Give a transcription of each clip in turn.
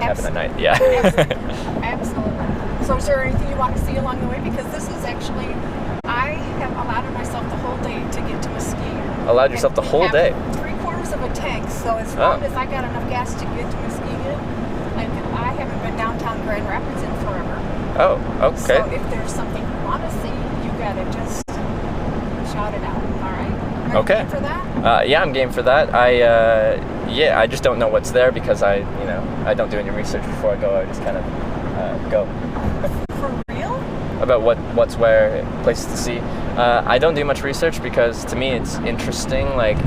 happen at night. Yeah. Absolutely. So is there anything you want to see along the way? Because this is actually, I have allowed myself the whole day to get to Muskegon. Allowed yourself the whole day? 3/4 of a tank, so as long as I got enough gas to get to Muskegon, I haven't been downtown Grand Rapids in forever. Oh, okay. So if there's something you want to see, you gotta just shout it out. All right? Are you game for that? Yeah, I'm game for that. I just don't know what's there because I don't do any research before I go. I just kind of go. For real? About what's where, places to see. I don't do much research because to me it's interesting. Like,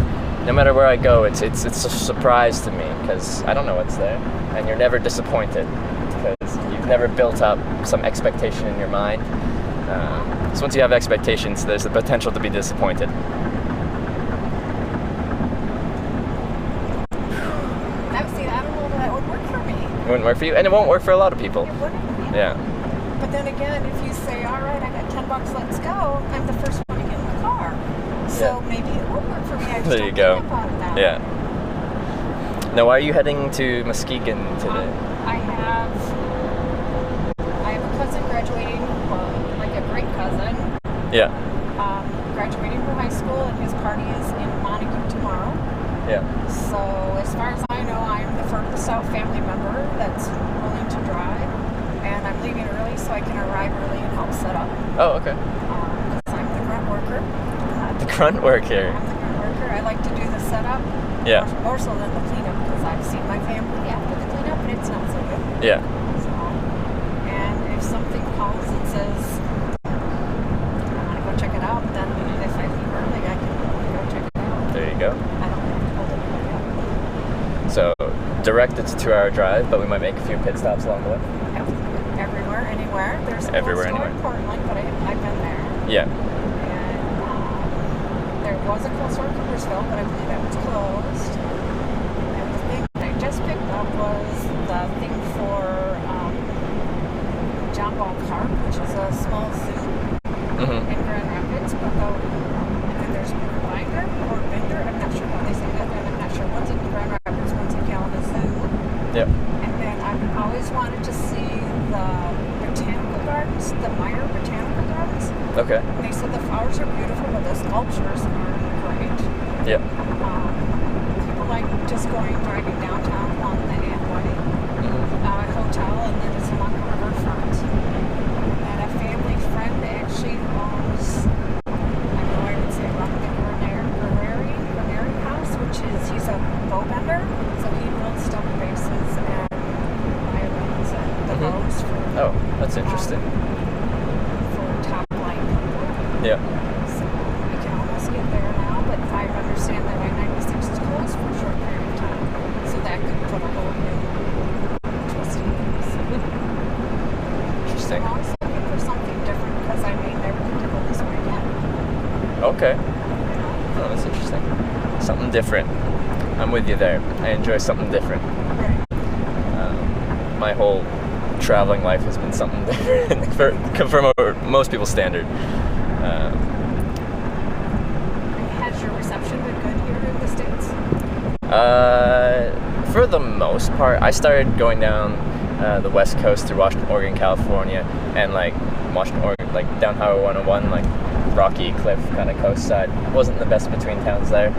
no matter where I go, it's a surprise to me because I don't know what's there, and you're never disappointed because you've never built up some expectation in your mind. So once you have expectations, there's the potential to be disappointed. I don't know if that would work for me. It wouldn't work for you, and it won't work for a lot of people. It wouldn't. Yeah. But then again, if you say, all right, I got $10, let's go, I'm the first one to get in the car. So maybe it would work for me. I just there you go. Think about it now. Yeah. Now, why are you heading to Muskegon today? I have a cousin graduating, like a great cousin. Yeah. Graduating from high school, and his party is in Montague tomorrow. Yeah. So as far as I know, I am the furthest out family member that's willing to drive, and I'm leaving early so I can arrive early and help set up. Oh, okay. Because I'm the grunt worker. The grunt worker. I'm the grunt worker. I like to do the setup. Yeah. More so than the cleanup, because I've seen my family after the cleanup, and it's not so good. Yeah. So, and if something calls and says, I want to go check it out, then if I leave early, I can go check it out. There you go. I don't have to hold anybody up. So, direct, it's a 2-hour drive, but we might make a few pit stops along the way. Everywhere, anywhere. There's a Everywhere, store anywhere. in Portland, but I've been there. Yeah. And there was a close store in Coopersville, but I believe that was closed. And the thing that I just picked up was the thing for John Ball Park, which is a small zoo in Grand Rapids. But and then there's Binder or Binder. I'm not sure how they say that, and I'm not sure. One's in Grand Rapids, one's in Kalamazoo. Yep. And then I've always wanted to see the botanical gardens, the Meyer Botanical Gardens. Okay. And they said the flowers are beautiful, but the sculptures are great. Yep. People like just driving downtown on the Amway hotel, and then it's along the riverfront. And a family friend actually owns, I know I would say around the Granary House, which is, he's a bow bender, so he builds stone bases and islands and the bows for. Oh, that's interesting. For top line people. Yeah. So we can almost get there now, but I understand that I-96 is closed for a short period of time. So that could put a whole new twist in this. Interesting. I'm always looking for something different because I may never get to go this way again. Okay. Oh, that's interesting. Something different. I'm with you there. I enjoy something different. Right. My whole traveling life has been something different for most people's standard. Has your reception been good here in the States? For the most part, I started going down the West Coast through Washington, Oregon, California, and like Washington, Oregon, like down Highway 101, like rocky cliff kind of coast side. Wasn't the best between towns there,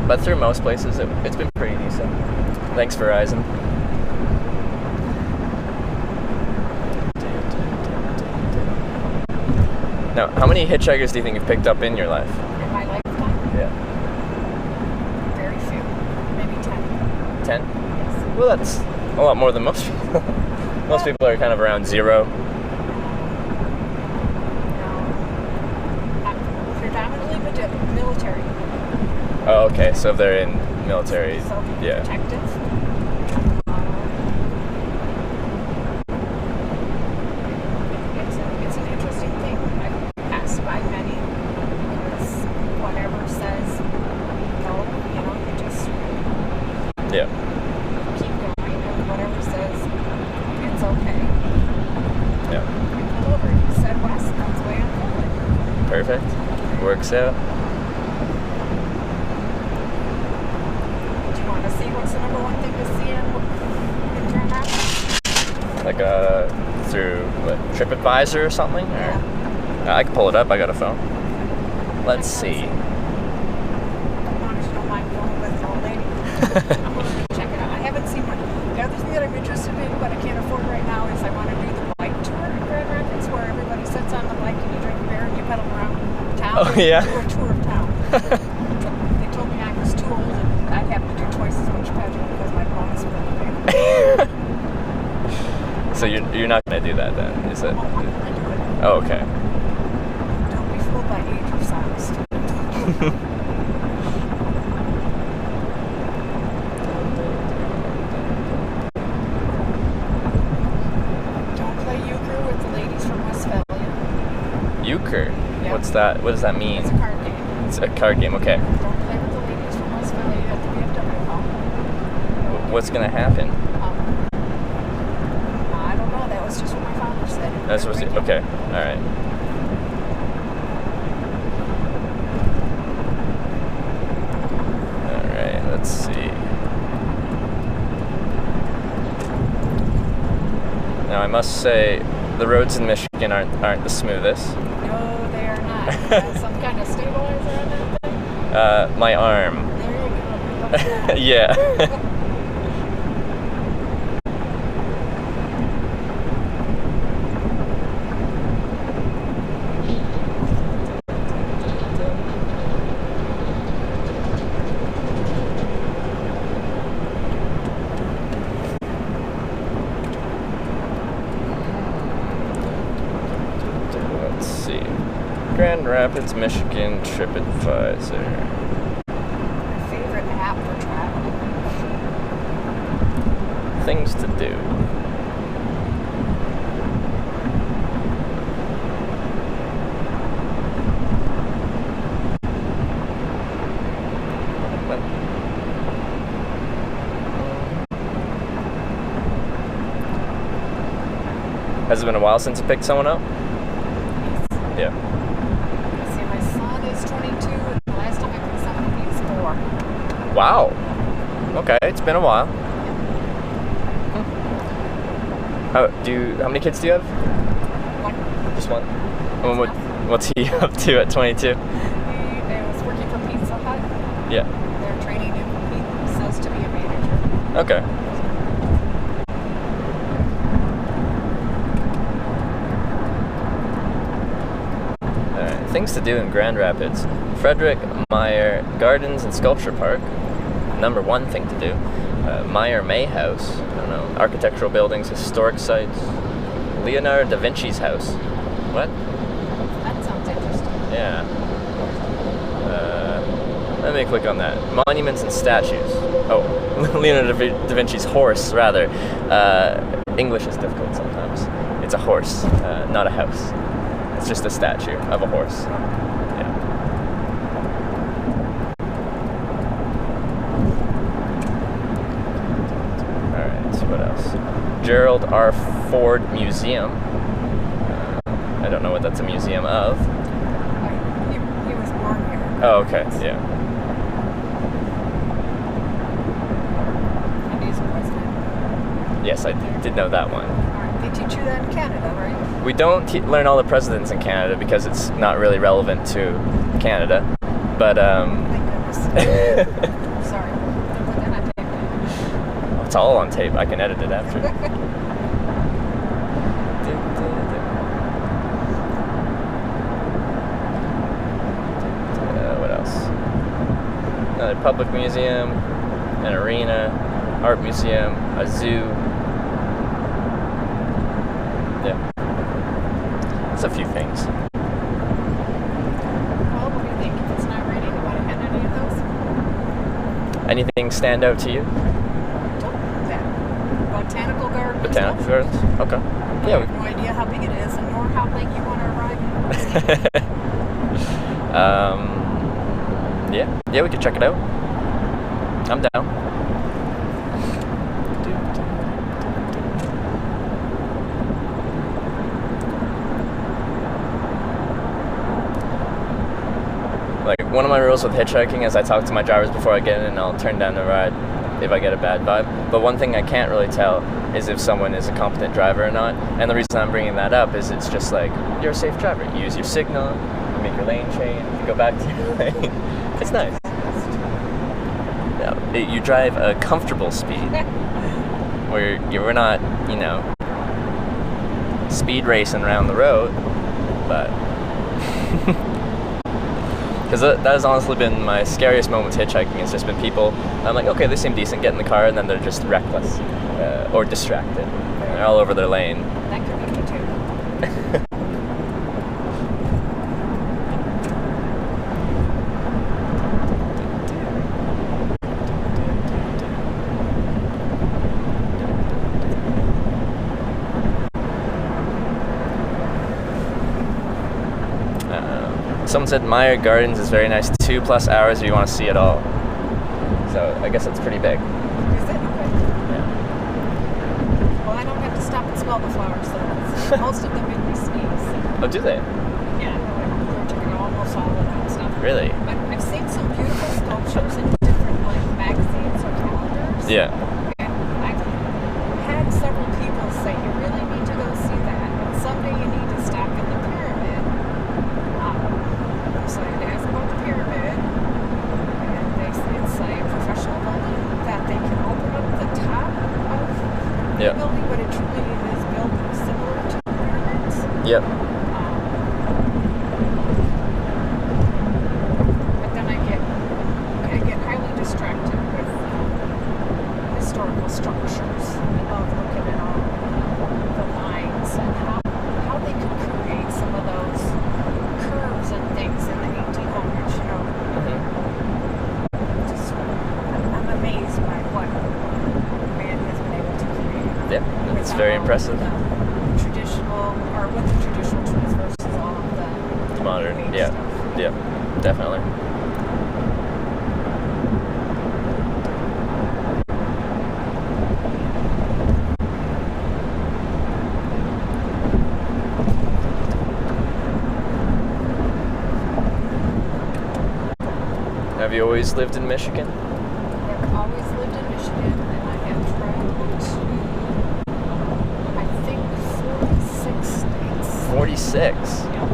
but through most places, it's been pretty decent. Thanks, Verizon. Now, how many hitchhikers do you think you've picked up in your life? In my lifetime? Yeah. Very few. Maybe 10. 10? Yes. Well, that's a lot more than most people. Most people are kind of around 0. I'm predominantly military. Oh, okay. So if they're in military, So yeah. protective. It's an interesting thing. I've passed by many. It's whatever says no, you just Yeah. keep going, and whatever says it's okay. Yeah. You pull over. You said west. That's the way I'm going. Perfect. Works out. Do you want to see what's the number one thing to see in Grand Like through what, TripAdvisor or something? Yeah. Or, I can pull it up. I got a phone. Let's see. As long as you don't mind going with the old lady. I'm going to check it out. I haven't seen one. The other thing that I'm interested in, but I can't afford right now, is I want to do the bike tour in Grand Rapids, where everybody sits on the bike and you drink beer and you pedal around town. Oh, yeah? Do a tour of town. They told me I was too old and I'd have to do twice as much pedaling because my bones were big. So you're not gonna do that then, is it? Oh, I'm going to do it. Oh, okay. Don't be fooled by age or size. Don't play euchre with the ladies from Westphalia. Euchre? Yeah. What's that? What does that mean? It's a card game. It's a card game, okay. Don't play with the ladies from Westphalia at the VFW hall. What's gonna happen? I don't know. That was just what my father said. That's what it, okay, alright. Alright, let's see. Now I must say, the roads in Michigan aren't the smoothest. No, they are not. Some kind of stabilizer on that thing? My arm. There you go. Yeah. Let's see. Grand Rapids, Michigan TripAdvisor. My favorite app for travel. Things to do. Has it been a while since you picked someone up? Yeah. See, my son is 22, and the last time I picked somebody, he was 4. Wow. Okay, it's been a while. How many kids do you have? One. Just one. And what's he up to at 22? He was working for Pizza Hut. Yeah. They're training him, he says, to be a manager. Okay. Alright, things to do in Grand Rapids. Frederick Meyer Gardens and Sculpture Park. Number one thing to do. Meyer May House. I don't know. Architectural buildings, historic sites. Leonardo da Vinci's house. What? That sounds interesting. Yeah. Let me click on that. Monuments and statues. Oh, Leonardo da Vinci's horse, rather. English is difficult sometimes. It's a horse, not a house. It's just a statue of a horse. Yeah. Alright, so what else? Gerald R. Ford Museum. I don't know what that's a museum of. He was born here. Oh, okay, yeah. And he's a president. Yes, I did know that one. All right. They teach you that in Canada, right? We don't learn all the presidents in Canada because it's not really relevant to Canada. But, Thank goodness. Sorry. Don't put that on tape. it's all on tape. I can edit it after. What else? Another public museum, an arena, art museum, a zoo. Yeah. It's a few things. Well, what do you think? If it's not raining, you want to hit any of those? Anything stand out to you? That botanical garden. Botanical gardens? Okay. I Yeah. have no idea how big it is, and nor how late you want to arrive. Yeah, we could check it out. I'm down. Like, one of my rules with hitchhiking is I talk to my drivers before I get in and I'll turn down the ride. if I get a bad vibe. But one thing I can't really tell is if someone is a competent driver or not. And the reason I'm bringing that up is it's just like, you're a safe driver. You use your signal, you make your lane change, you go back to your lane. It's nice. You drive a comfortable speed where we're not, speed racing around the road, but because that has honestly been my scariest moment with hitchhiking. It's just been people, I'm like, okay, they seem decent, get in the car, and then they're just reckless or distracted. They're all over their lane. That could be me too. Someone said Meyer Gardens is very nice. 2+ hours if you want to see it all. So I guess that's pretty big. Is it? Okay. Yeah. Well, I don't have to stop and smell the flowers, so most of them make me sneeze. Oh, do they? Yeah, they're taking almost all of that stuff. Really? But I've seen some beautiful sculptures in different magazines or calendars. Yeah. And I've had several people say, you really need to go see that. And someday you need to stop in the pyramid. So I asked about the pyramid, and it's a professional building that they can open up the top of the building, but it truly is built similar to the pyramids. Yep. But then I get highly distracted with historical structures. I love looking at all the lines and how they could create some of those curves and things in the 1800s, Just, I'm amazed by what man has been able to create. Yeah, it's very impressive. Traditional, or with the traditional tools versus all of the Modern, new yeah. stuff. Yeah, definitely. Have you always lived in Michigan? I've always lived in Michigan, and I have traveled to, I think, 46 states. 46? Yep.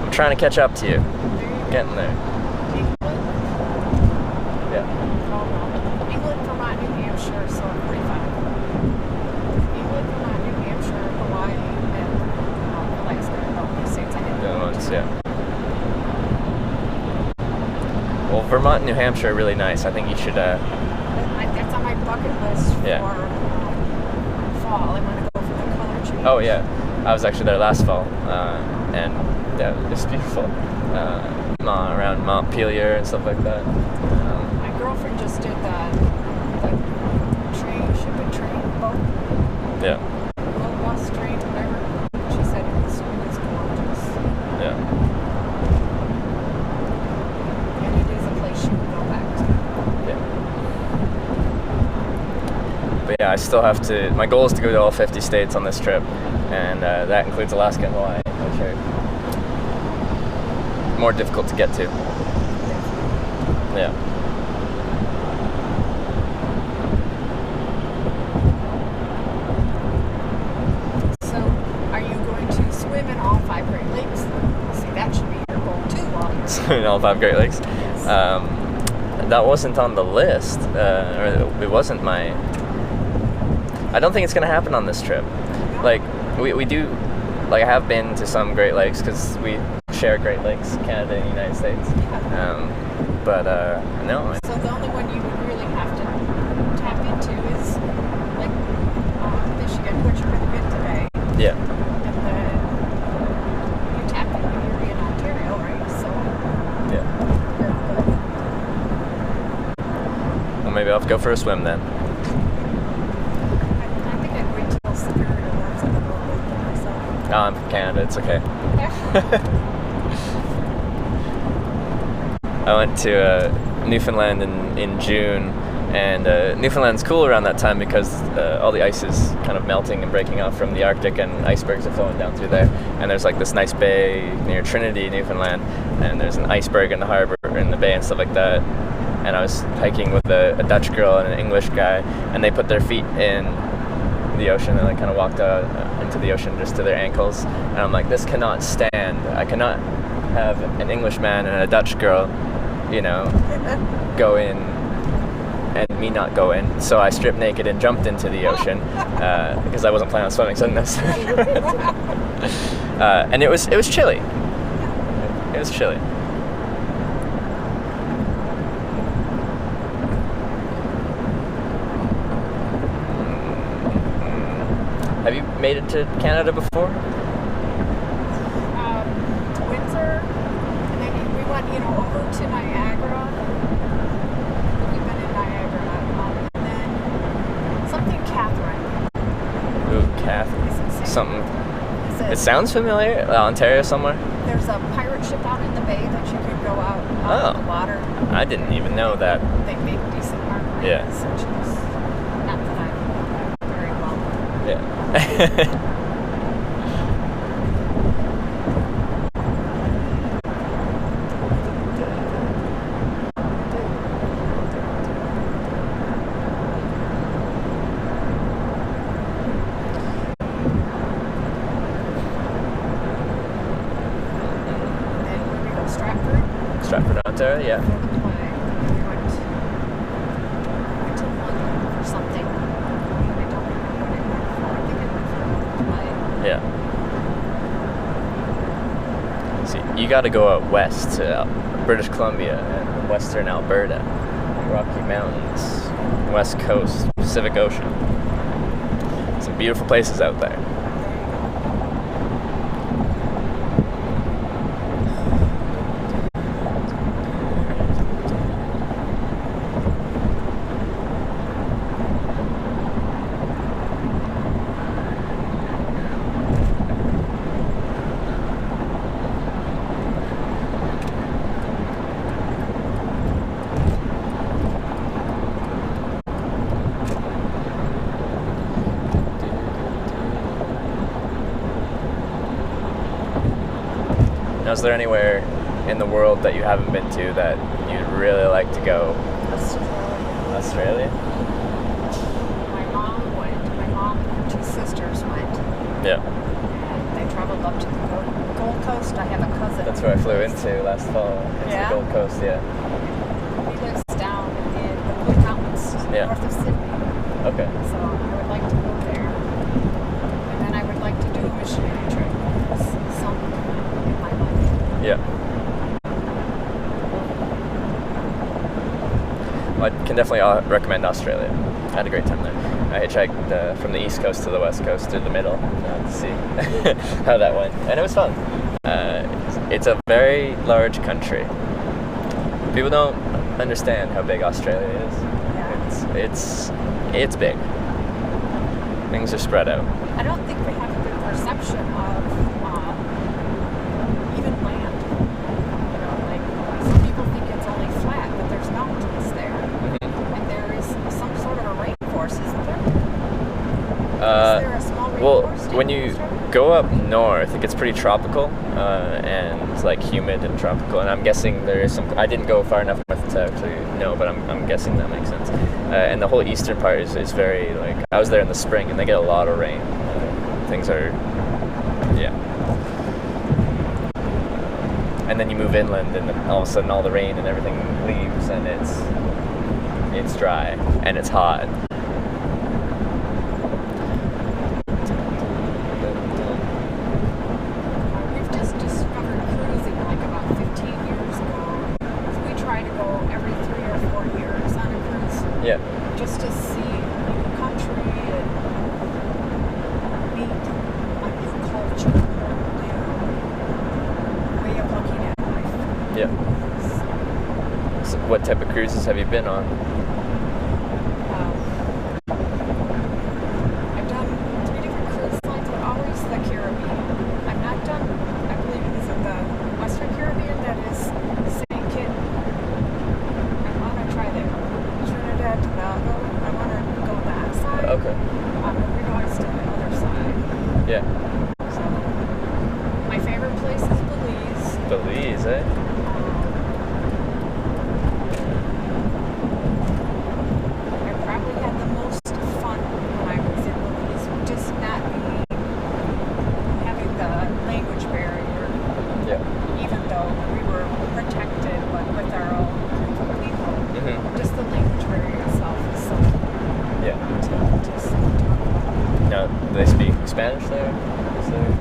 I'm trying to catch up to you. There you Getting go. there. England, Yeah. England, Vermont, New Hampshire, so I'm 45. England, Vermont, New Hampshire, Hawaii, and Alaska. All the states I have. The other ones, yeah. Well, Vermont and New Hampshire are really nice. I think you should, That's on my bucket list for Yeah. fall. I want to go for the color change. Oh yeah, I was actually there last fall, and yeah, it's beautiful. Around Montpelier and stuff like that. My girlfriend just did the ship and train boat, Yeah, boat bus train, whatever. She said it was gorgeous, yeah, and it is a place she would go back to. yeah. But yeah, I still have to. My goal is to go to all 50 states on this trip, and that includes Alaska and Hawaii, which are more difficult to get to. Yeah. So, are you going to swim in all 5 Great Lakes? See, that should be your goal too while you're In all 5 Great Lakes. That wasn't on the list, or it wasn't my. I don't think it's gonna happen on this trip. Like we do, like I have been to some Great Lakes because we share Great Lakes, Canada and the United States. But no. So the only one you would really have to tap into is like Michigan, which you're going to get today. Yeah. And then you tap into Erie in Ontario, right? So Yeah. you're good. Well, maybe I'll have to go for a swim then. I think I'd wait till Superior warms up a little bit for myself. Oh, I'm from Canada. It's okay. I went to Newfoundland in June, and Newfoundland's cool around that time because all the ice is kind of melting and breaking off from the Arctic, and icebergs are flowing down through there. And there's like this nice bay near Trinity, Newfoundland, and there's an iceberg in the harbor in the bay and stuff like that. and I was hiking with a Dutch girl and an English guy, and they put their feet in the ocean and like kind of walked out into the ocean just to their ankles, and I'm like, this cannot stand. I cannot have an Englishman and a Dutch girl, you know, go in and me not go in. So I stripped naked and jumped into the ocean because I wasn't planning on swimming, so and it was chilly. It was chilly. Have you made it to Canada before? To Windsor, and then we went, over to Niagara. We've been in Niagara, and then something Catherine. Ooh, Catherine. Is it Saint- Something. is It sounds familiar. Ontario somewhere? There's a pirate ship out in the bay that you could go out Oh. on the water. I didn't even know that. They make decent margaritas. Yeah. Which is not that I'm very well. Yeah. And when we go to Stratford, Stratford, Ontario, yeah. for the play, we went to London for something. I don't remember what it went for. I think it went for the play. Yeah. See, you got to go out west to British Columbia and western Alberta, Rocky Mountains, West Coast, Pacific Ocean. Some beautiful places out there. Now, is there anywhere in the world that you haven't been to that you'd really like to go? Australia. Australia? My mom went. My mom and her two sisters went. Yeah. And they traveled up to the Gold Coast. I have a cousin. That's where I flew into last fall. Into Yeah? the Gold Coast, yeah. He lives down in the Blue Mountains, Yeah. north of Sydney. Okay. So I would like to go there. And then I would like to do a missionary trip. Some in my life. Yeah. Well, I can definitely recommend Australia. I had a great time there. I hitchhiked from the east coast to the west coast to the middle to see how that went, and it was fun. It's a very large country. People don't understand how big Australia is. Yeah. It's big. Things are spread out. I don't think we have a good perception of even land. Like some people think it's only flat, but there's mountains there. And there is some sort of a rainforest, isn't there? Is there a small Well, rainforest when in you Australia? go up north, it gets pretty tropical and like humid and tropical. And I'm guessing there is some. I didn't go far enough north to actually know, but I'm guessing that makes sense. And the whole eastern part is very like. I was there in the spring, and they get a lot of rain. Things are, yeah. And then you move inland, and then all of a sudden all the rain and everything leaves, and it's dry and it's hot. We've just discovered cruising like about 15 years ago. So we try to go every 3 or 4 years on a cruise Yeah. just to see a new country and meet a new culture, new way of looking at life. Yeah. So what type of cruises have you been on? I've done 3 different cruise lines, but always the Caribbean. I've not done, I believe, is it the Western Caribbean that is St. Kitts? I want to try that. Trinidad, Tobago. I want to go that side. Okay. But we've always done the other side. Yeah. So, my favorite place is Belize. Belize, eh? Do they speak Spanish there?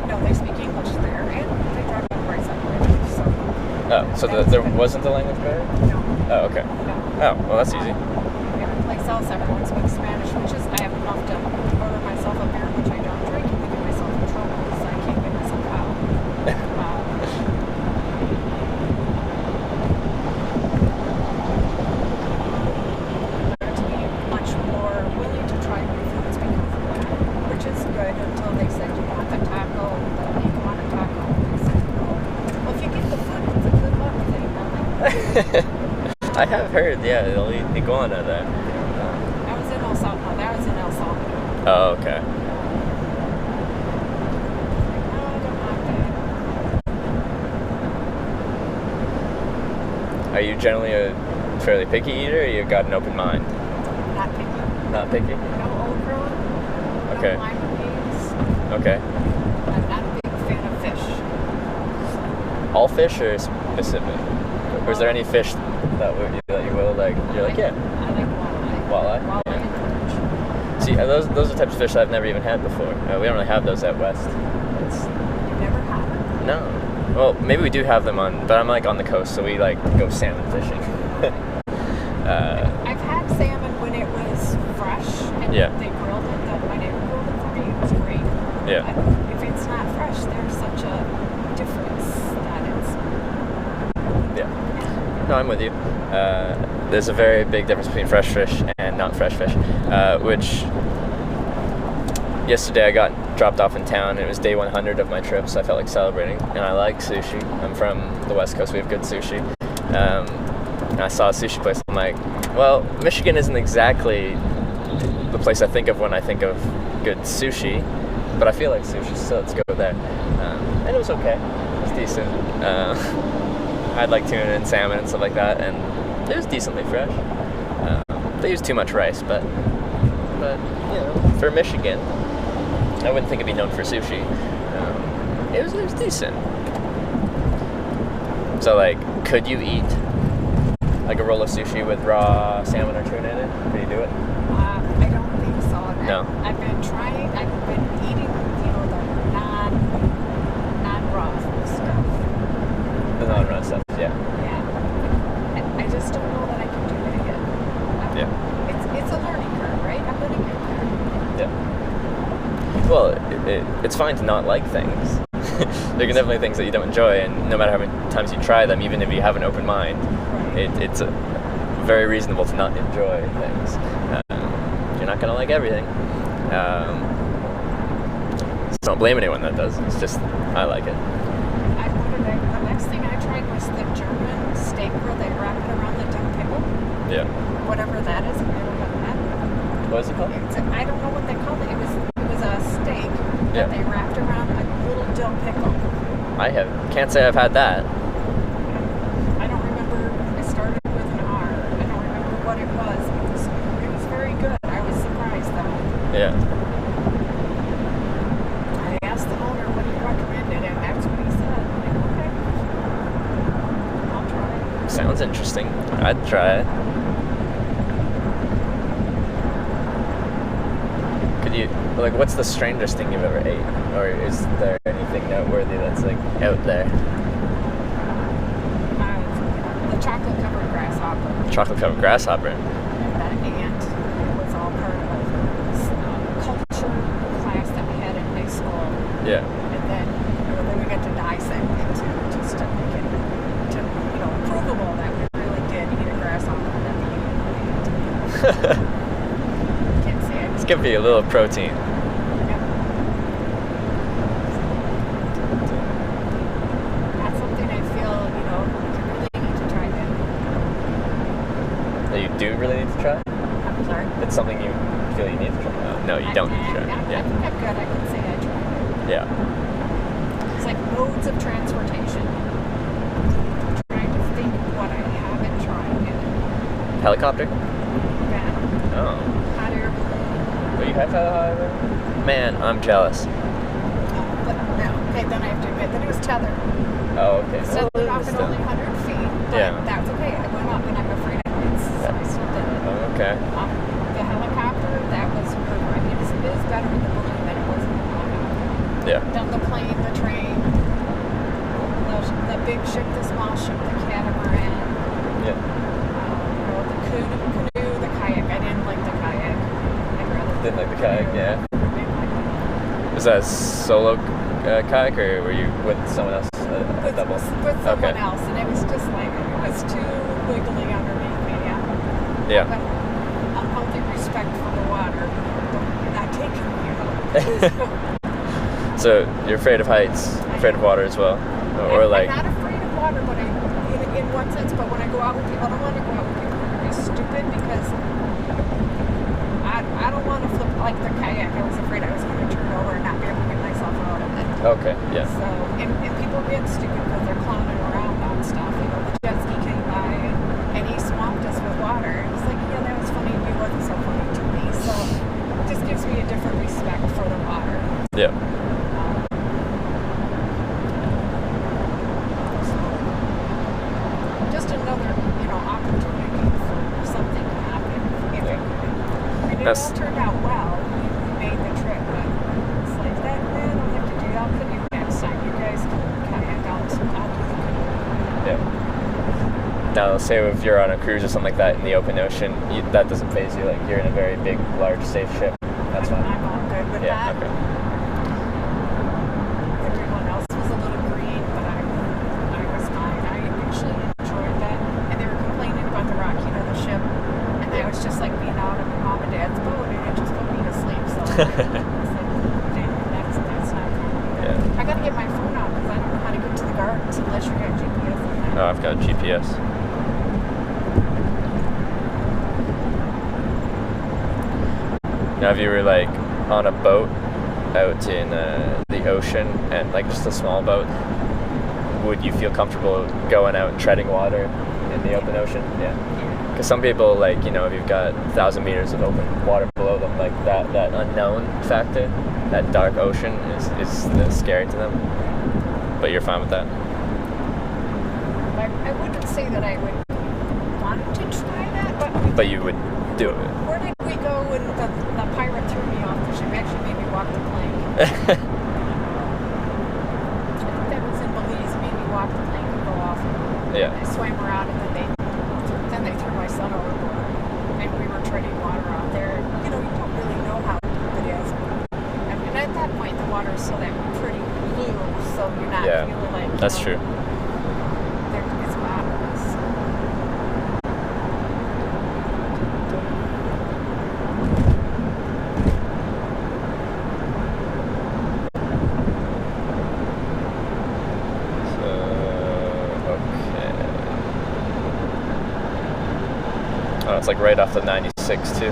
No, they speak English there, and they drive on rights up bridges. So. So there wasn't a language barrier? No. Oh, okay. No. Oh, well, that's easy. Every place else, everyone speaks Spanish, which is I have enough to order myself a beer, which I don't drink, and get myself in trouble because I can't get myself out. To be much more willing to try new foods because of that, which is good until they said you want a taco, you want a taco. They said, well, if you get the food, it's a good luck thing. I'm like, I have heard, yeah, they'll eat iguana there. I was in El Salvador. That was in El Salvador. Oh, okay. No, I don't like that. Are you generally a fairly picky eater, or you've got an open mind? Not picky. Not picky? No okra. Okay. No lima beans. Okay. I'm not a big fan of fish. All fish or specific? Or is there any fish that you will, like, you're like, yeah? I like walleye. Walleye? Walleye Yeah. and perch. See, those are types of fish I've never even had before. We don't really have those out west. You never had them? No. Well, maybe we do have them but I'm like on the coast, so we like go salmon fishing. I've had salmon when it was fresh and Yeah. they grilled it. When they grilled it for me, it was great. Yeah. But if it's not fresh, there's such a difference that it's. Yeah. No, I'm with you. There's a very big difference between fresh fish and not fresh fish, which yesterday I got dropped off in town. It was day 100 of my trip, so I felt like celebrating. And I like sushi. I'm from the West Coast. We have good sushi. And I saw a sushi place. I'm like, well, Michigan isn't exactly the place I think of when I think of good sushi, but I feel like sushi, so let's go there. And it was okay. It was decent. I had like tuna and salmon and stuff like that, and it was decently fresh. They use too much rice, but you know, for Michigan, I wouldn't think it'd be known for sushi. It was decent. So like, could you eat like a roll of sushi with raw salmon or tuna in it? Could you do it? I don't think so. No. I've been trying. I've been eating, the non-raw stuff. The non-raw stuff, yeah. Yeah. I just don't know that I can do it again. Yeah. It's a learning curve, right? I'm gonna get there. Yeah. Well, it's fine to not like things. There are definitely things that you don't enjoy, and no matter how many times you try them, even if you have an open mind, it's very reasonable to not enjoy things. You're not gonna like everything. So don't blame anyone that does. It's just I like it. The next thing I tried was the German steak where they wrap it around the dill pickle. Yeah. Whatever that is, I don't know that. What is it called? I don't know what they called it. It was a steak Yeah. that they wrapped around a little dill pickle. Can't say I've had that. I don't remember. It started with an R. I don't remember what it was. It was very good. I was surprised though. Yeah. I asked the owner what he recommended, and that's what he said. I'm like, okay, I'll try it. Sounds interesting. I'd try it. Could you, like, what's the strangest thing you've ever ate? Or is there anything noteworthy that's, like, out there? The chocolate-covered grasshopper. Chocolate-covered grasshopper. That ant was all part of this culture class that we had in high school. Yeah. And then we got to dissect it just to make it provable that we really did eat a grasshopper and that we ate an ant. Can't say I It's gonna be a little protein. That's something I feel, you really need to try again. That you do really need to try? I'm sorry. It's something you feel you need to try? No, you don't need to try. I Yeah. think I'm good. I can say I tried it. Yeah. It's like modes of transportation. I'm trying to think what I haven't tried yet. Helicopter? Yeah. Oh. Hot air balloon. But you have had a hot air? Man, I'm jealous. But no. Okay, then I have to admit that it was tethered. Oh, okay. Set it off at still. only 100 feet. But Yeah. that's okay. I went up and I'm afraid of heights, so I still did it. Oh, okay. The helicopter, that was, I mean, it was better in the balloon than it was in kayak, yeah. Maybe like that. Was that a solo kayak, or were you with someone else? A double? With someone Okay. else, and it was just like, it was too wiggly underneath me. Yeah. But unhealthy respect for the water. You're not taking me out. So you're afraid of heights, afraid of water as well, or like. I'm not afraid of water, but in one sense. But when I go out with people, I don't want to go out with people who are really stupid because I don't want to flip like the kayak. I was afraid I was going to turn over and not be able to get myself out of it. Okay. Yeah. So and people get stupid because they're clowning around on stuff. You know, the jet ski came by and he swamped us with water. And it's like, yeah, that was funny. It wasn't so funny to me. So it just gives me a different respect for the water. Yeah. Just another, opportunity for something to happen. If it could. I mean, it That's- all turned out well. We made the trip, but it's like that. Man, I don't have to do that. I'll put you next time. You guys can kayak out. I'll do the canoe. Yeah. Now, say if you're on a cruise or something like that in the open ocean, that doesn't faze you. Like you're in a very big, large, safe ship. That's fine. I'm all good with Yeah. that. Okay. Everyone else was a little green, but I was fine. I actually enjoyed that. And they were complaining about the rock, the ship. And I was just like being out of mom and dad's boat, and it just put me to sleep. So I was like, dang, that's not good. Yeah. I gotta get my phone out because I don't know how to get to the gardens unless you got GPS in there. Oh, I've got GPS. Now, if you were like on a boat out in the ocean and like just a small boat, would you feel comfortable going out and treading water in the open ocean? Yeah. Because some people, like, if you've got 1,000 meters of open water below them, like that unknown factor, that dark ocean is scary to them. But you're fine with that? I wouldn't say that I would want to try that, But you would do it. where did we go when the pirate threw me off the ship? Actually made me walk the plank. I think that was in Belize. Made me walk the plank and go off. Yeah. I swam around and then they threw my son overboard. And we were treading water out there. You don't really know how deep it is. I mean, at that point, the water is still that pretty blue, so you're not Yeah, feeling like that's true. It's bottomless. Oh, it's like right off the 96 too. So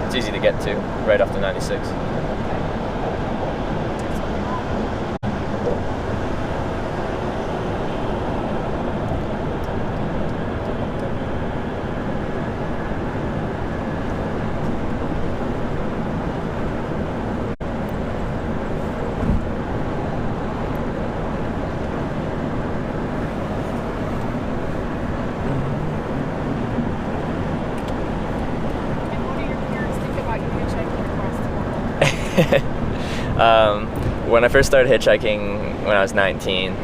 it's easy to get to, right off the 96. And what do your parents think about you hitchhiking across the world? When I first started hitchhiking when I was 19,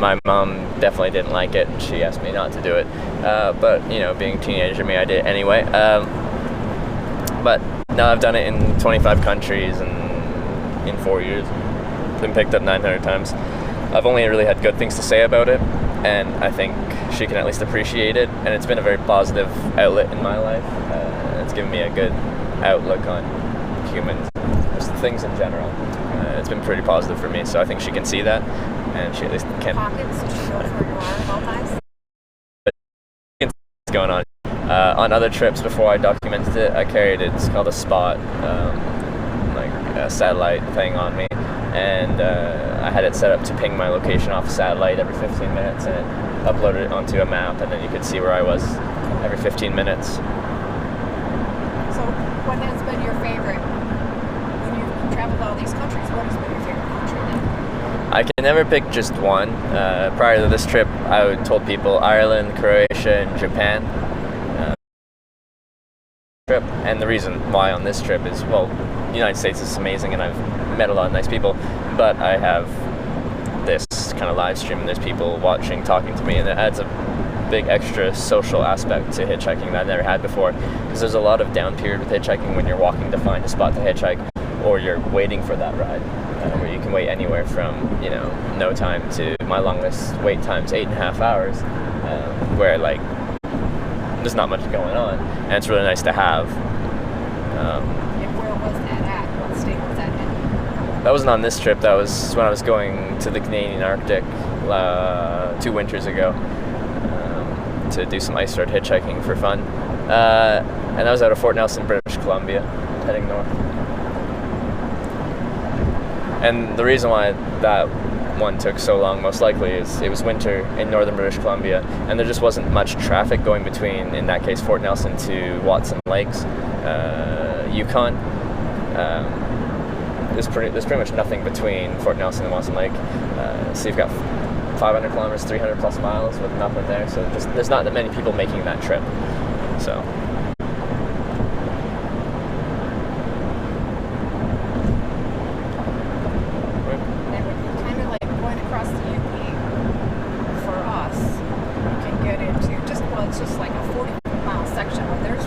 my mom definitely didn't like it. She asked me not to do it. But, being a teenager, me, I did it anyway. But now I've done it in 25 countries and in 4 years. Been picked up 900 times. I've only really had good things to say about it, and I think she can at least appreciate it. And it's been a very positive outlet in my life. It's given me a good outlook on humans, just things in general. It's been pretty positive for me, so I think she can see that, and she at least can. Pockets, so she knows where you are at all times. What's going on? On other trips before I documented it, I carried it's called a spot, like a satellite thing on me, and I had it set up to ping my location off a satellite every 15 minutes, and it uploaded it onto a map, and then you could see where I was every 15 minutes. So, what has been your favorite? When you've traveled all these countries, what has been your favorite country then? I can never pick just one. Prior to this trip, I told people Ireland, Croatia, and Japan. Trip, and the reason why on this trip is, well, the United States is amazing, and I've met a lot of nice people, but I have this kind of live stream, and there's people watching, talking to me, and it adds a big extra social aspect to hitchhiking that I never had before, because there's a lot of down period with hitchhiking when you're walking to find a spot to hitchhike, or you're waiting for that ride, where you can wait anywhere from no time to my longest wait time's 8.5 hours, where like there's not much going on, and it's really nice to have. And where was that at? What state was that in? That wasn't on this trip. That was when I was going to the Canadian Arctic 2 winters ago, to do some ice road hitchhiking for fun. And that was out of Fort Nelson, British Columbia, heading north. And the reason why that one took so long, most likely, is it was winter in northern British Columbia, and there just wasn't much traffic going between, in that case, Fort Nelson to Watson Lakes, Yukon. There's pretty much nothing between Fort Nelson and Watson Lake. So you've got 500 kilometers, 300 plus miles with nothing there. So there's not that many people making that trip. So. It's just like a 40-mile section, but there's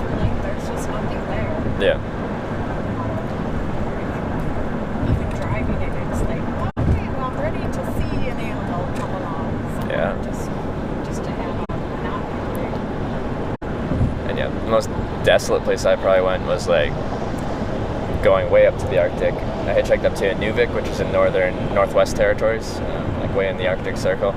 just nothing there. Yeah. Even driving it, it's like, okay, well, I'm ready to see an animal come along. So Yeah. Just to have an opportunity. And yeah, the most desolate place I probably went was like going way up to the Arctic. I hitchhiked up to Inuvik, which is in Northwest Territories, like way in the Arctic Circle,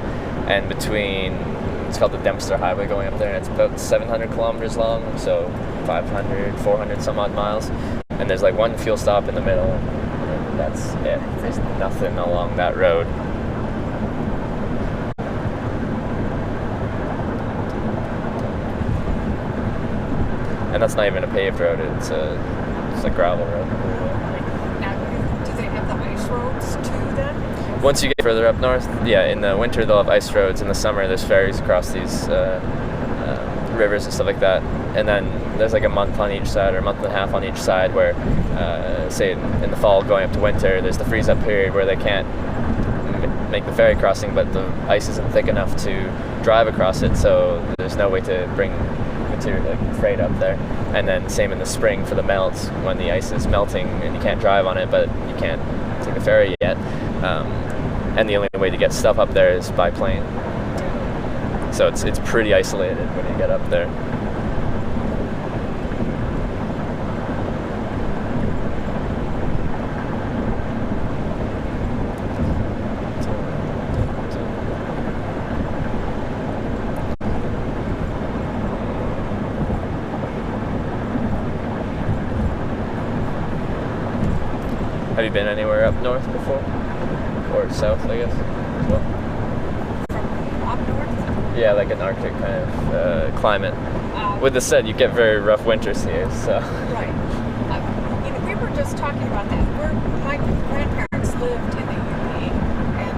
and it's called the Dempster Highway going up there, and it's about 700 kilometers long, so 500, 400 some odd miles. And there's like one fuel stop in the middle, and that's it. There's nothing along that road. And that's not even a paved road, it's a gravel road. Now, do they have the ice roads too then? Once you get further up north, yeah, in the winter they'll have ice roads. In the summer there's ferries across these rivers and stuff like that. And then there's like a month on each side, or a month and a half on each side, where, say in the fall going up to winter, there's the freeze-up period where they can't make the ferry crossing, but the ice isn't thick enough to drive across it, so there's no way to bring material, like freight up there. And then same in the spring for the melt, when the ice is melting and you can't drive on it, but you can't take the ferry yet. And the only way to get stuff up there is by plane. So it's pretty isolated when you get up there. Have you been anywhere up north before? Or south, I guess, as well? From up north? Yeah, like an Arctic kind of climate. With this said, you get very rough winters here, so. Right. We were just talking about that. My grandparents lived in the UP, and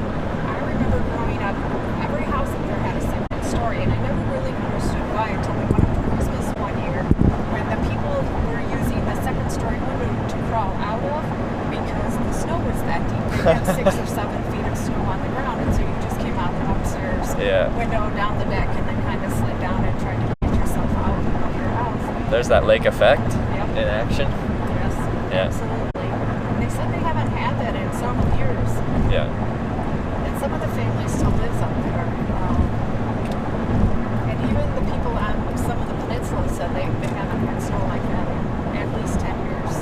I remember growing up, every house up there had a second story, and I never really understood why until we went up for Christmas one year, when the people were using the second story window to crawl out of, because the snow was that deep. They had 6 or 7 feet of snow on the ground, and so you just came out the upstairs window down the deck and then kind of slid down and tried to get yourself out of your house. There's that lake effect in action. Yes, Yeah. absolutely. They said they haven't had that in several years. Yeah. And some of the family still lives up there. And even the people on some of the peninsulas said they haven't had snow like that in at least 10 years.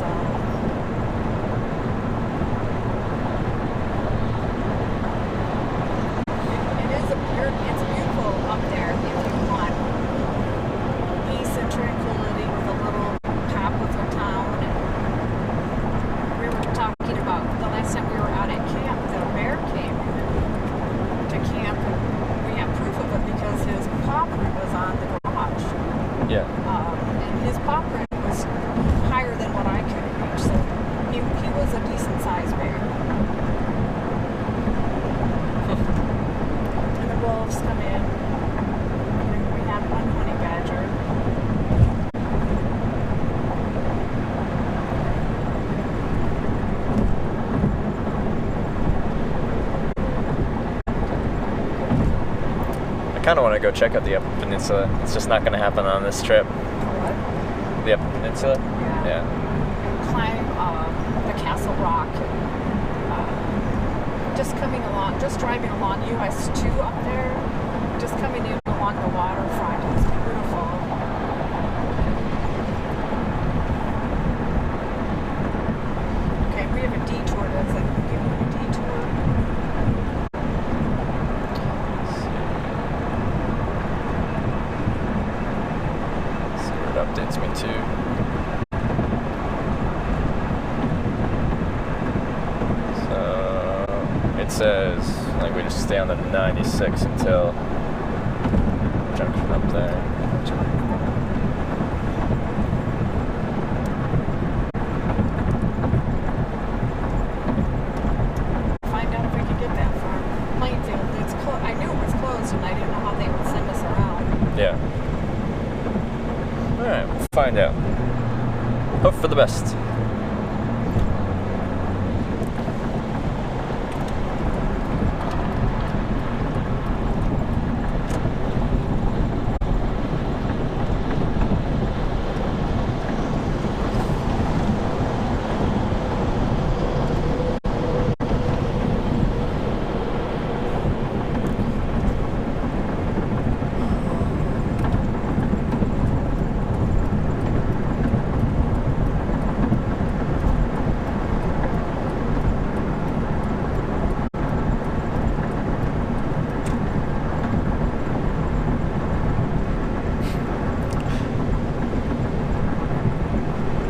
So. It's beautiful up there if you want peace and tranquility with a little pop of a town. And we were talking about the last time we were out at camp, the bear came to camp, and we have proof of it because his property was on the garage. Yeah. kind of want to go check out the Upper Peninsula. It's just not going to happen on this trip. What? The Upper Peninsula? Yeah. Climb the Castle Rock. Just coming along, just driving along US 2 up there. Just coming in along the waterfront. It's beautiful. Okay, we have a detour. Does it give you a detour? See what it updates me to. So it says like we just stay on the 96 until junction up there. Find out if we could get that far. Plainfield, it's I knew it was closed and I didn't know how they would send us around. Yeah. Alright, we'll find out. Hope for the best.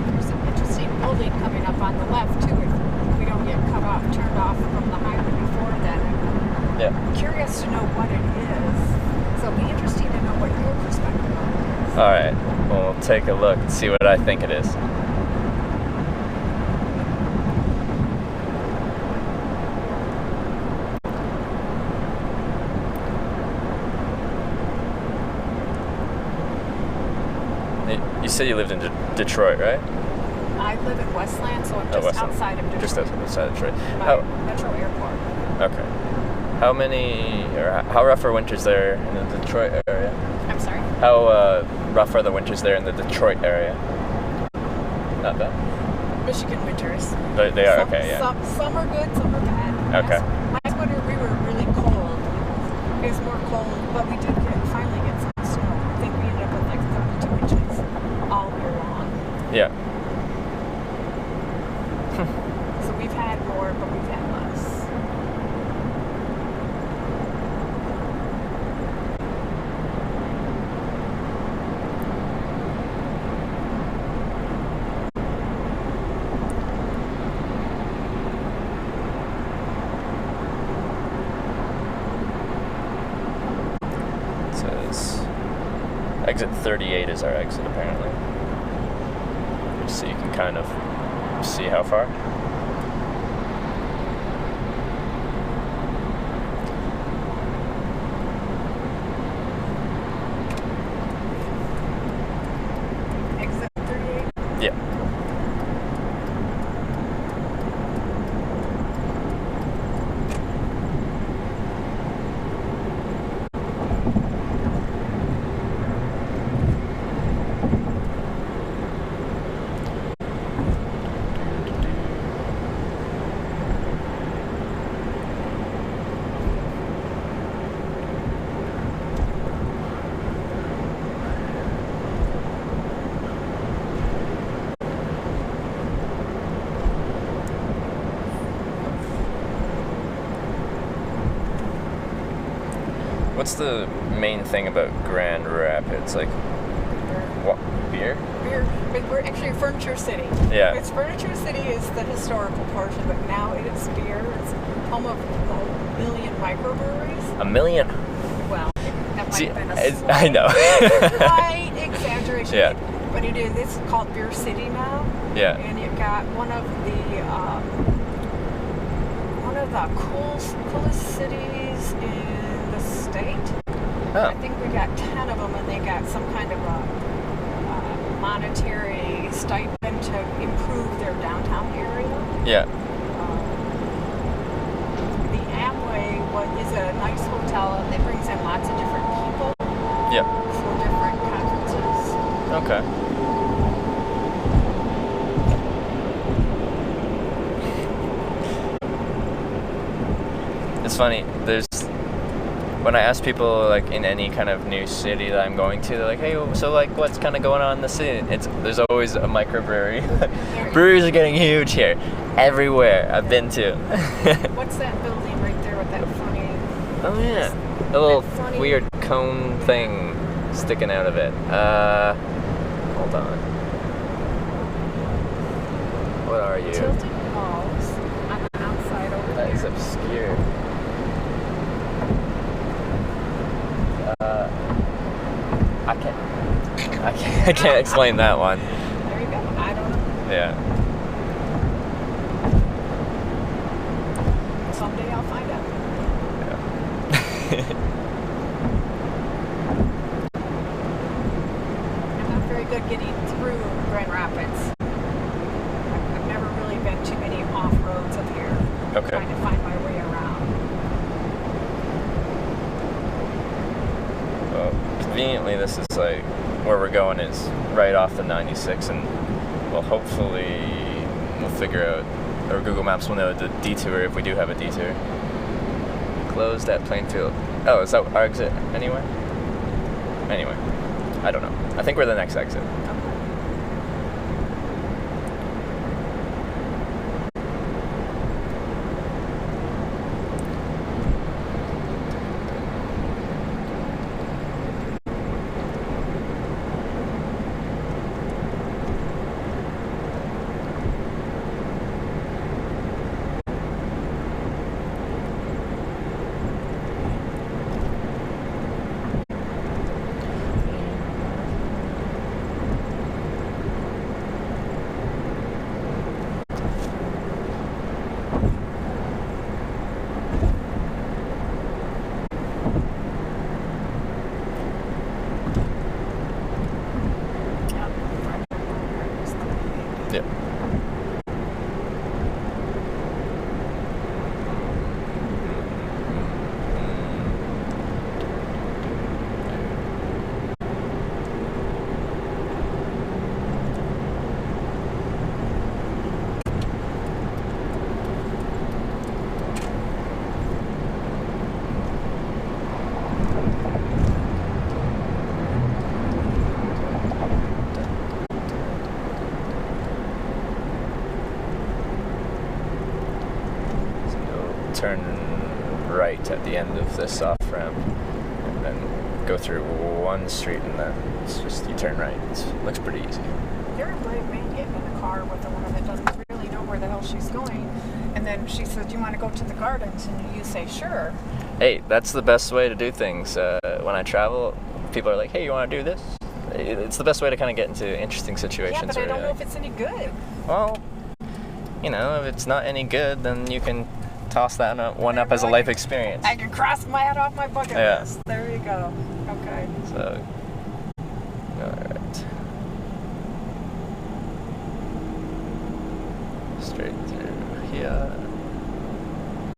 There's an interesting building coming up on the left too if we don't get turned off from the highway before then. Yeah. I'm curious to know what it is. So it'll be interesting to know what your perspective on it is. Alright, well, we'll take a look and see what I think it is. You said you lived in Detroit, right? I live in Westland, so I'm just Westland. outside of Detroit. Just outside of Detroit. By Metro Airport. Okay. How rough are winters there in the Detroit area? I'm sorry? How rough are the winters there in the Detroit area? Not bad. Michigan winters. They are, okay, yeah. Some are good, some are bad. Okay. Last winter we were really cold. It was more cold, but we did finally get some snow. I think we ended up with like 32 inches all year long. Yeah. So we've had more, but we've had less. It says exit 38 is our exit, apparently. Just so you can kind of see how far. Exit 38. Yeah. What's the main thing about Grand Rapids? Like, what? Beer? We're actually Furniture City. Yeah. It's Furniture City is the historical portion, but now it is beer. It's home of a million microbreweries. A million? Well, that might See, have been a I know. slight exaggeration. Yeah. But it is. It's called Beer City now. Yeah. And you've got one of the coolest cities in the state. Oh. I think we got 10 of them, and they got some kind of a monetary stipend to improve their downtown area. Yeah. The Amway is a nice hotel, and it brings in lots of different Yep. for different conferences. Okay. It's funny. When I ask people like in any kind of new city that I'm going to, they're like, "Hey, so like, what's kind of going on in the city?" There's always a microbrewery. Breweries are getting huge here, everywhere I've been to. What's that building right there with that funny? Oh yeah, a little funny- weird cone thing sticking out of it. Hold on. What are you? Tilted walls on the outside over That is there. obscure. I can't explain that one. There you go. I don't know. Yeah. Someday I'll find out. I'm not very good getting through Grand Rapids. I've never really been too many off roads up here. Okay. Trying to find my way around. Well, conveniently, this is like where we're going is right off the 96, and well, hopefully we'll figure out, or Google Maps will know the detour if we do have a detour. Closed at Plainfield. Oh, is that our exit anyway? Anyway, I don't know. I think we're the next exit. Yep. Turn right at the end of this off ramp, and then go through one street, and then it's just you turn right. It looks pretty easy. You're a brave man getting in the car with a woman that doesn't really know where the hell she's going. And then she said, "Do you want to go to the gardens?" And you say, "Sure." Hey, that's the best way to do things. When I travel, people are like, "Hey, you want to do this?" It's the best way to kind of get into interesting situations. Yeah, but I where don't you're know like, if it's any good. well, you know, if it's not any good, then you can toss that one up as a life experience. I can cross that off my bucket Yeah. list. There you go. Okay. So, alright. Straight through here.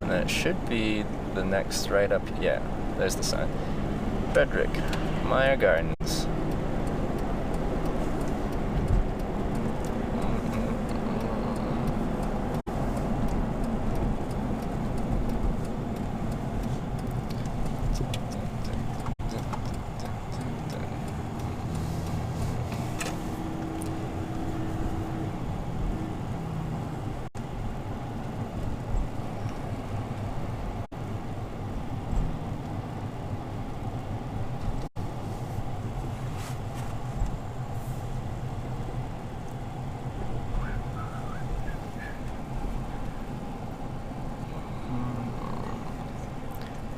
And then it should be the next right up. Yeah, there's the sign. Frederick Meyer Gardens.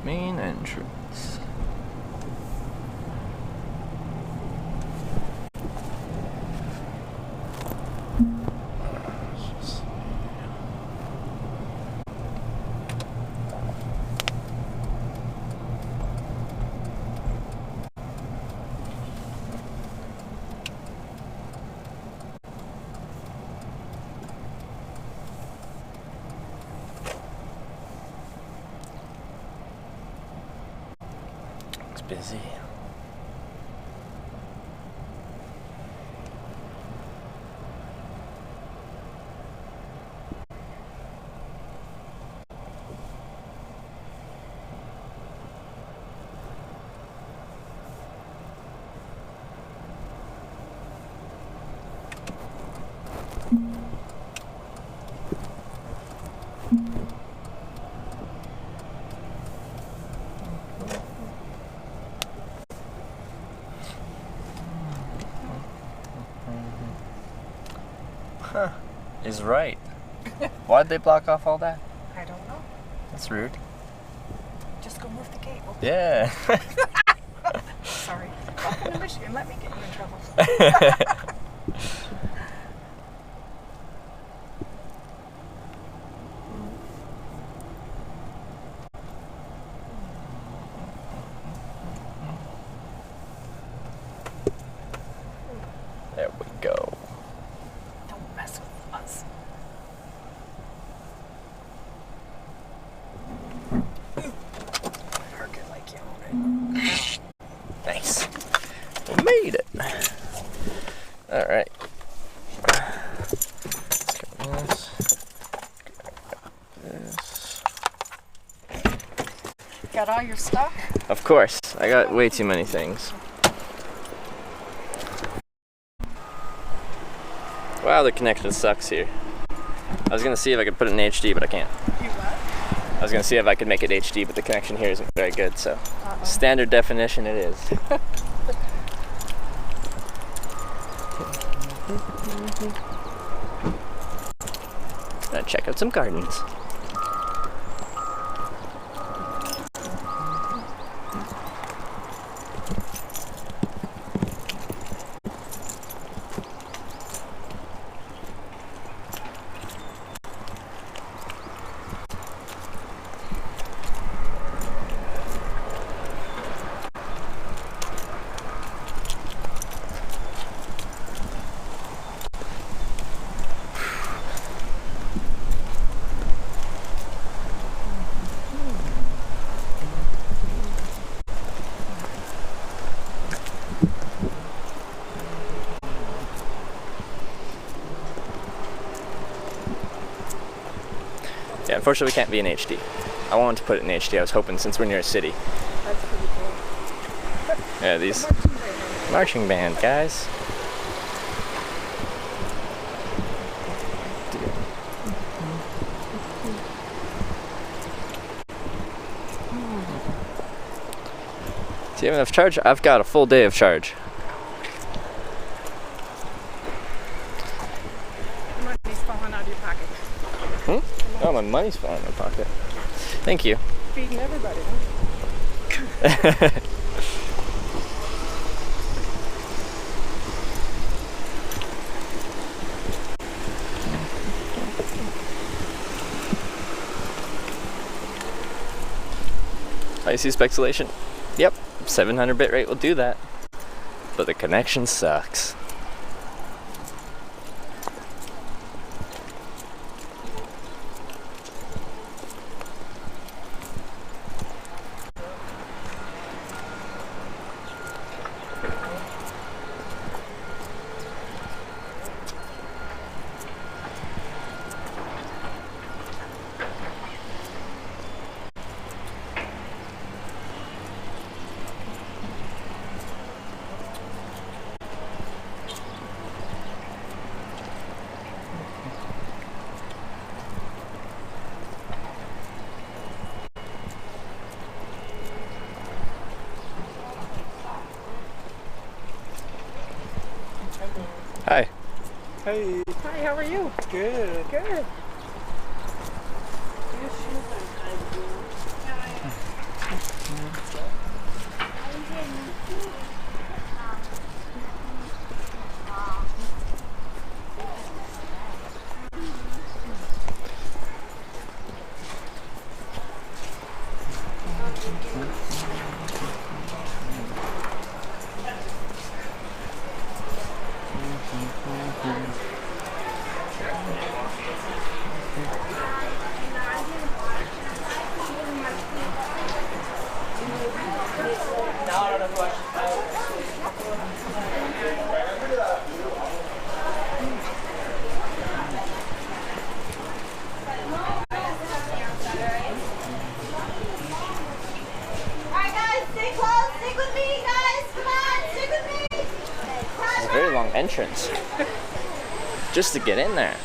Main entrance. Looks busy. Huh. Is right. Why'd they block off all that? I don't know. That's rude. Just go move the gate. Oh, Yeah. sorry. Welcome to Michigan. Let me get you in trouble. There we go. Don't mess with us. Park it like you own it. Nice. We made it. All right. Let's get this. Got all your stuff? Of course. I got way too many things. Wow, the connection sucks here. I was gonna see if I could put it in HD, but I can't. You what? I was gonna see if I could make it HD, but the connection here isn't very good, so standard definition it is. Gonna check out some gardens. Yeah, unfortunately we can't be in HD. I wanted to put it in HD. I was hoping since we're near a city. That's pretty cool. Yeah, these marching band guys. Do you have enough charge? I've got a full day of charge. Money's falling out of your pocket. Oh, my money's falling in my pocket. Thank you. Feeding everybody, huh? I see speculation. Yep, 700 bit rate will do that. But the connection sucks. Hi. Hey, Hi, how are you? good. Good. Alright guys, stay close, stick with me guys, come on, stick with me. It's a very long entrance. just to get in there.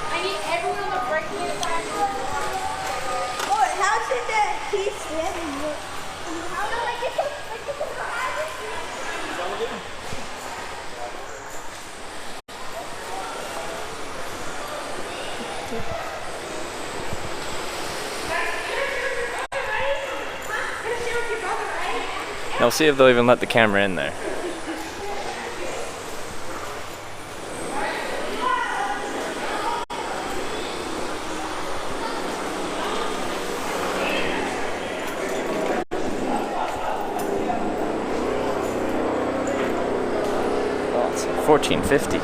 I need everyone to break me aside. Oh, how should that he standing here? How do I get the Now we'll see if they'll even let the camera in there. Oh, it's $14.50.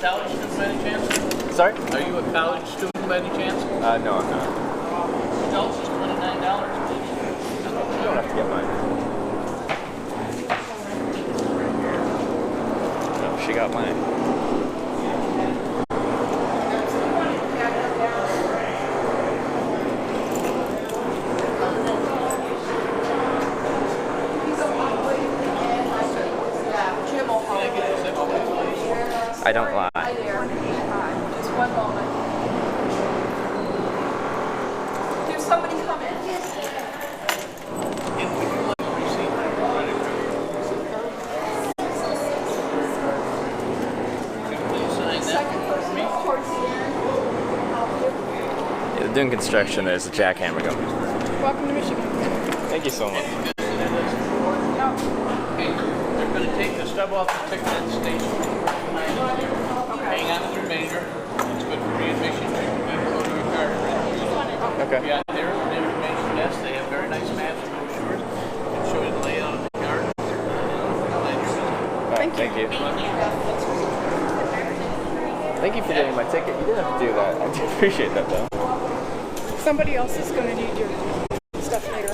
College student by any chance? Sorry? Are you a college student by any chance? No, I'm not. Adults is $29, please. You don't have to get mine. No, she got mine. I don't lie. Just one moment. Did somebody come in? Second person towards the end. Yeah, they're doing construction. There's a jackhammer going. Welcome to Michigan. Thank you so much. Okay, they're going to take the stub off the ticket at the station. Hang on to the remainder. It's good for readmission. You can go to your car. Okay. Yeah, there at the information desk. They have very nice maps and brochures. They show you the layout of the car. Thank you. Thank you for getting my ticket. You didn't have to do that. I do appreciate that though. Somebody else is going to need your stuff later.